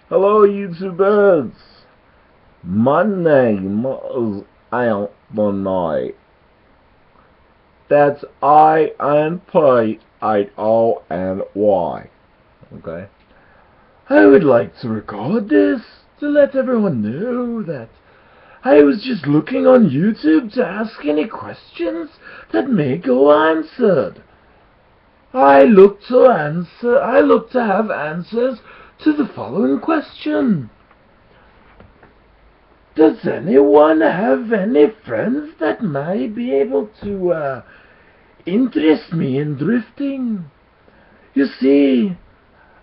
Hello, YouTubers. My name is Anthony. That's I-N-P-H-O-N-Y. Okay. I would like to record this to let everyone know that I was just looking on YouTube to ask any questions that may go answered. I look to have answers to the following question. Does anyone have any friends that may be able to interest me in drifting? You see,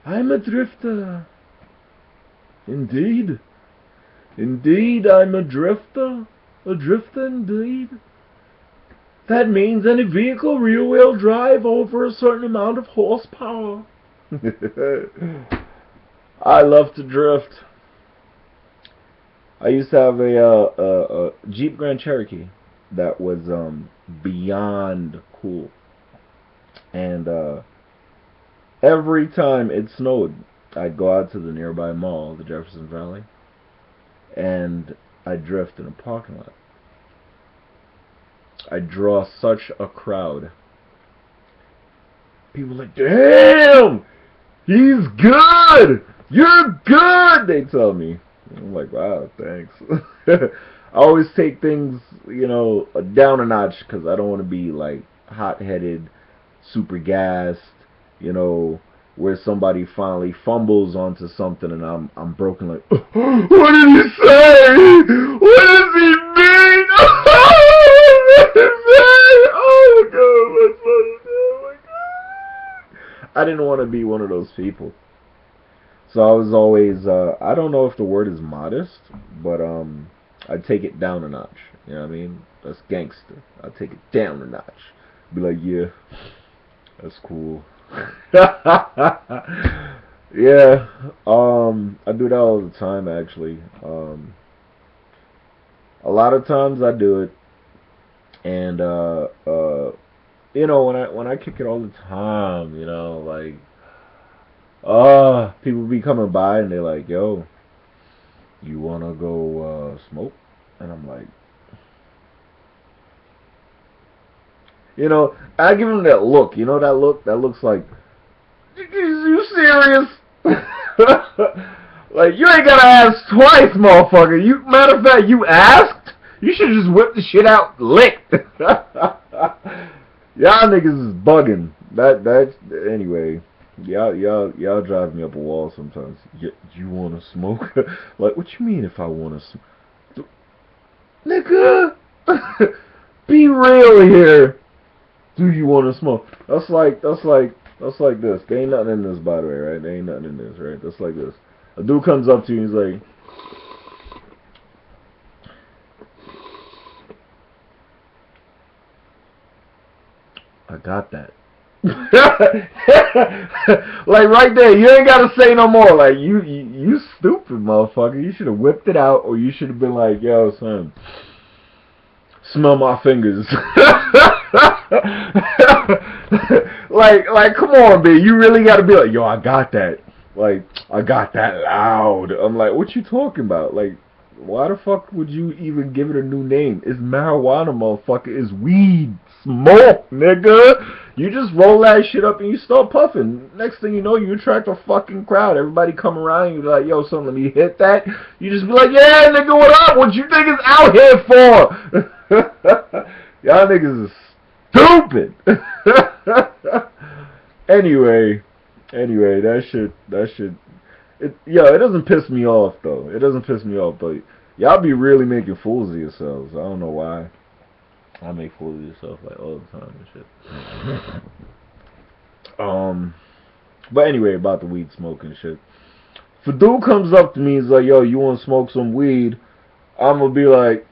I'm a drifter. Indeed. Indeed, I'm a drifter. A drifter indeed. That means any vehicle rear-wheel drive over a certain amount of horsepower. I love to drift. I used to have a Jeep Grand Cherokee that was beyond cool, and every time it snowed, I'd go out to the nearby mall, the Jefferson Valley, and I'd drift in a parking lot. I'd draw such a crowd. People like, damn, he's good. You're good. They tell me. I'm like, wow, thanks. I always take things, down a notch because I don't want to be like hot-headed, super gassed, where somebody finally fumbles onto something and I'm broken like, what did he say? What does he mean? Oh my God, I didn't want to be one of those people. So I was always, I don't know if the word is modest, but I'd take it down a notch. You know what I mean? That's gangster. I'd take it down a notch. Be like, yeah, that's cool. Yeah, I do that all the time, actually. A lot of times I do it, and when I kick it all the time, like, people be coming by and they're like, yo, you wanna go smoke? And I'm like, I give them that look. That look? That looks like, you serious? Like, you ain't gotta ask twice, motherfucker. Matter of fact, you asked? You should just whip the shit out licked. Y'all niggas is bugging. Anyway. Y'all drive me up a wall sometimes. You wanna smoke? Like, what you mean if I wanna smoke? Nigga! Be real here. Do you wanna smoke? That's like this. There ain't nothing in this, by the way, right? There ain't nothing in this, right? That's like this. A dude comes up to you and he's like, I got that. Like right there, you ain't gotta say no more. Like you stupid motherfucker. You should have whipped it out, or you should have been like, yo, son, smell my fingers. like, come on, B. You really gotta be like, yo, I got that. Like, I got that loud. I'm like, what you talking about? Like, why the fuck would you even give it a new name? It's marijuana, motherfucker. It's weed. Smoke, nigga. You just roll that shit up and you start puffing. Next thing you know, you attract a fucking crowd. Everybody come around and you're like, yo, son, let me hit that. You just be like, yeah, nigga, what up? What you think is out here for? Y'all niggas is stupid. Anyway, that shit, it doesn't piss me off, though. It doesn't piss me off, but y'all be really making fools of yourselves. I don't know why. I make fools of yourself, like, all the time and shit. But anyway, about the weed smoking shit. If a dude comes up to me and is like, yo, you want to smoke some weed? I'm going to be like,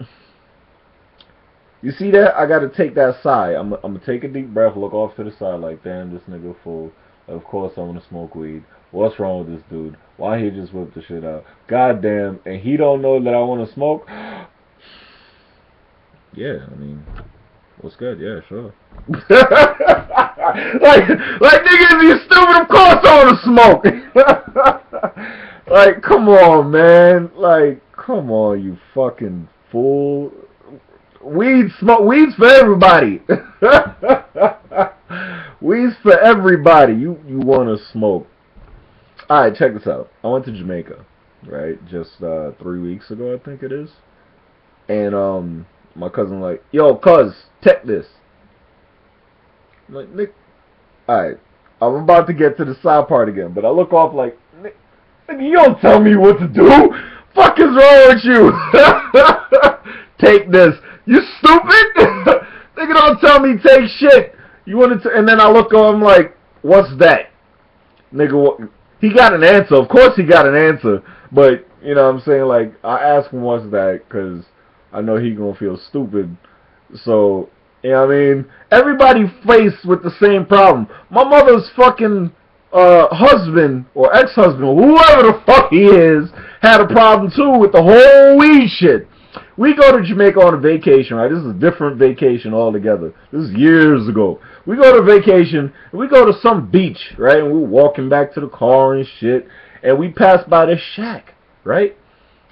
you see that? I got to take that side. I'm going to take a deep breath, look off to the side like, damn, this nigga fool. Of course I want to smoke weed. What's wrong with this dude? Why he just whipped the shit out? Goddamn, and he don't know that I want to smoke? Yeah, I mean, what's good? Yeah, sure. like nigga, if you stupid, of course I want to smoke. Like, come on, man. Like, come on, you fucking fool. Weed's for everybody. Weed's for everybody. You want to smoke. Alright, check this out. I went to Jamaica, right? Just 3 weeks ago, I think it is. And my cousin like, yo, cuz, check this. I'm like, Nick, alright. I'm about to get to the side part again, but I look off like, Nick, you don't tell me what to do. Fuck is wrong with you? Take this. You stupid? Nigga, don't tell me take shit. You wanted to, and then I look on, I'm like, what's that? Nigga, what? He got an answer. Of course he got an answer. But, you know what I'm saying? Like, I asked him what's that because I know he gonna feel stupid. So, you know what I mean? Everybody faced with the same problem. My mother's fucking husband or ex-husband, whoever the fuck he is, had a problem too with the whole weed shit. We go to Jamaica on a vacation, right? This is a different vacation altogether. This is years ago. We go to vacation, and we go to some beach, right? And we're walking back to the car and shit, and we pass by this shack, right?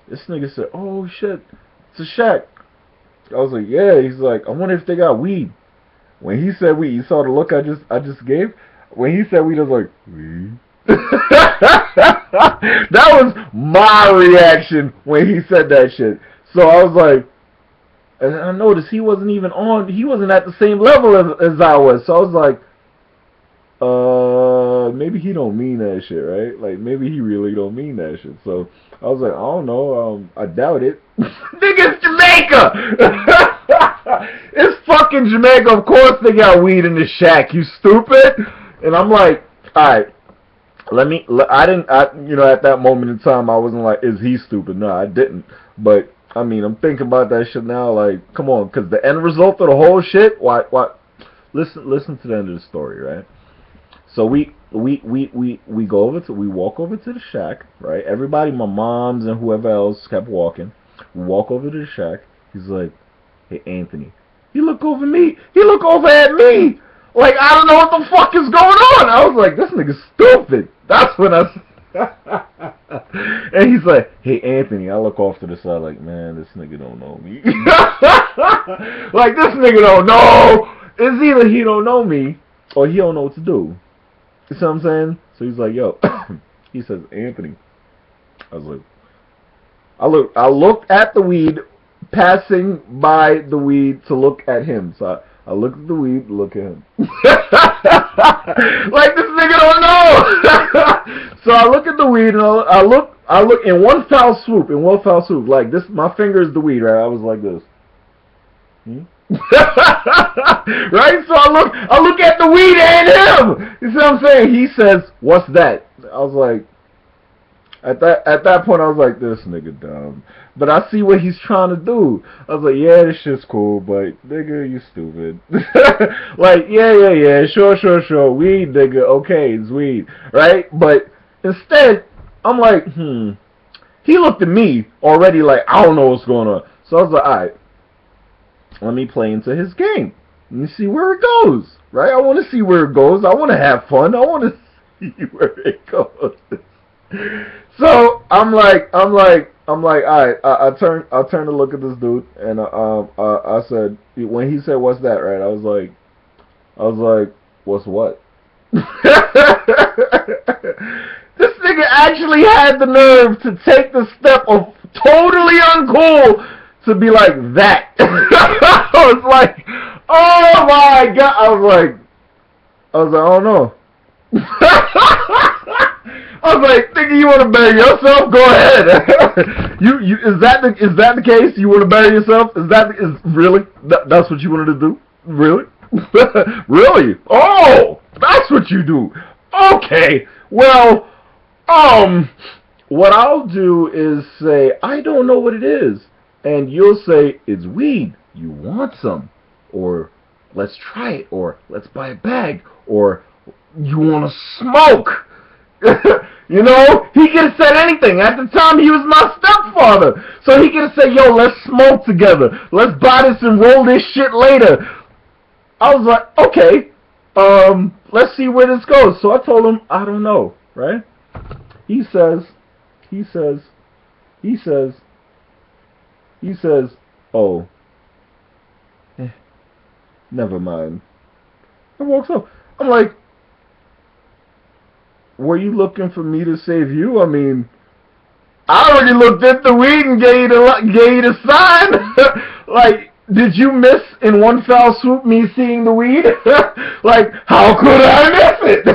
This nigga said, oh shit, it's a shack. I was like, yeah. He's like, I wonder if they got weed. When he said weed, you saw the look I just gave? When he said weed, I was like, weed? That was my reaction when he said that shit. So I was like, and I noticed he wasn't at the same level as I was. So I was like, maybe he don't mean that shit, right? Like, maybe he really don't mean that shit. So I was like, I don't know, I doubt it. Nigga's Jamaica! It's fucking Jamaica, of course they got weed in the shack, you stupid! And I'm like, alright, at that moment in time, I wasn't like, is he stupid? No, I didn't. But, I mean, I'm thinking about that shit now, like, come on, because the end result of the whole shit, why, listen to the end of the story, right? So we walk over to the shack, right? Everybody, my moms and whoever else kept walking. We walk over to the shack. He's like, hey, Anthony. He look over at me. Like, I don't know what the fuck is going on. I was like, this nigga's stupid. That's when and he's like, hey, Anthony. I look off to the side like, man, this nigga don't know me. Like, this nigga don't know. It's either he don't know me or he don't know what to do. You see what I'm saying? So he's like, yo. He says, Anthony. I was like, I looked at the weed, passing by the weed to look at him. So I looked at the weed, look at him. Like, this nigga don't know. So I look at the weed, and I look in one foul swoop, like this. My finger is the weed, right? I was like this. Right? So I look at the weed and him. You see what I'm saying? He says, what's that? I was like, at that point, I was like, this nigga dumb. But I see what he's trying to do. I was like, yeah, this shit's cool, but nigga, you stupid. Like, yeah, sure. Weed, nigga, okay, it's weed, right? But instead, I'm like, He looked at me already like, I don't know what's going on. So I was like, alright, let me play into his game. Let me see where it goes, right? I want to see where it goes. I want to have fun. I want to see where it goes. So I'm like, alright. I turn to look at this dude, and I said, when he said, "What's that?" Right? I was like, "What's what?" This nigga actually had the nerve to take the step of totally uncool to be like that. I was like, oh my god! I was like, I don't know. I was like, nigga, you want to bury yourself? Go ahead. Is that the case? You want to bury yourself? Really? That's what you wanted to do? Really? Really? Oh, that's what you do. Okay. Well, what I'll do is say, I don't know what it is. And you'll say, it's weed. You want some? Or let's try it. Or let's buy a bag. Or you want to smoke? You know, he could have said anything. At the time, he was my stepfather. So he could have said, yo, let's smoke together. Let's buy this and roll this shit later. I was like, okay, let's see where this goes. So I told him, I don't know, right? He says, He says, he says, he says, oh, never mind. And walks off. I'm like, were you looking for me to save you? I mean, I already looked at the weed and gave you the sign. Like, did you miss in one foul swoop me seeing the weed? Like, how could I miss it?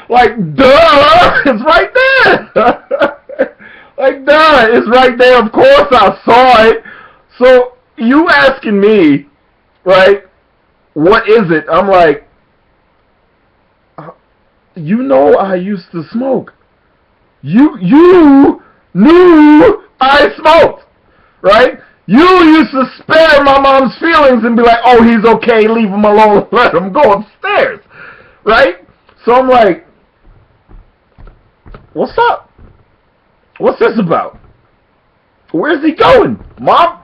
Like, duh, it's right there. Like, duh, it's right there. Of course I saw it. So, you asking me, right, what is it? I'm like, you know I used to smoke. You knew I smoked, right? You used to spare my mom's feelings and be like, oh, he's okay, leave him alone, let him go upstairs, right? So I'm like, what's up? What's this about? Where's he going? Mom,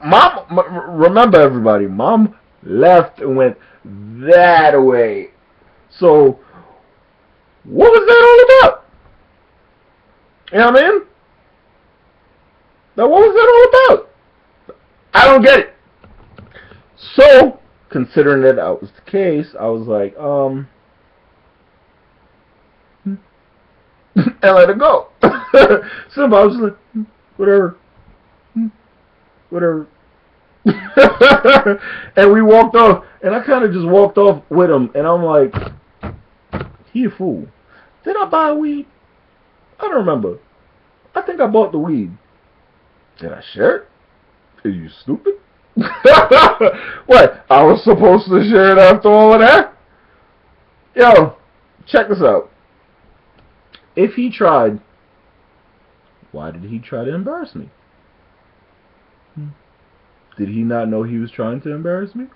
remember everybody, Mom left and went that way. So, what was that all about? You know what I mean? Now, what was that all about? I don't get it. So, considering that was the case, I was like, and let it go. Simple. I was just like, whatever. Whatever. And we walked off, and I kind of just walked off with him, and I'm like, he a fool. Did I buy weed? I don't remember. I think I bought the weed. Did I share it? Are you stupid? What? I was supposed to share it after all of that? Yo, check this out. If he tried, why did he try to embarrass me? Did he not know he was trying to embarrass me?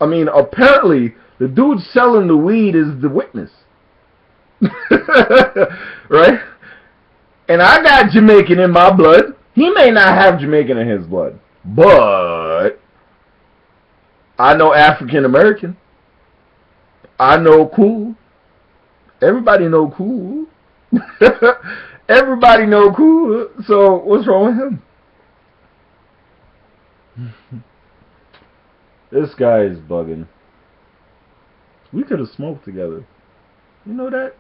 I mean, apparently, the dude selling the weed is the witness. Right? And I got Jamaican in my blood. He may not have Jamaican in his blood. But I know African American. I know Cool. Everybody know Cool. Everybody know Cool. So what's wrong with him? This guy is bugging. We could have smoked together. You know that?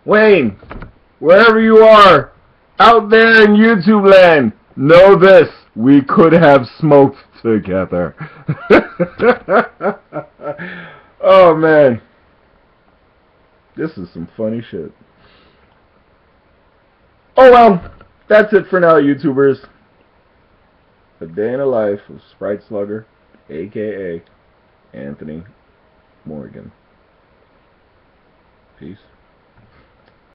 Wayne, wherever you are, out there in YouTube land, know this. We could have smoked together. Oh, man. This is some funny shit. Oh, well. That's it for now, YouTubers. A day in the life of Sprite Slugger, a.k.a. Anthony Morgan. Peace.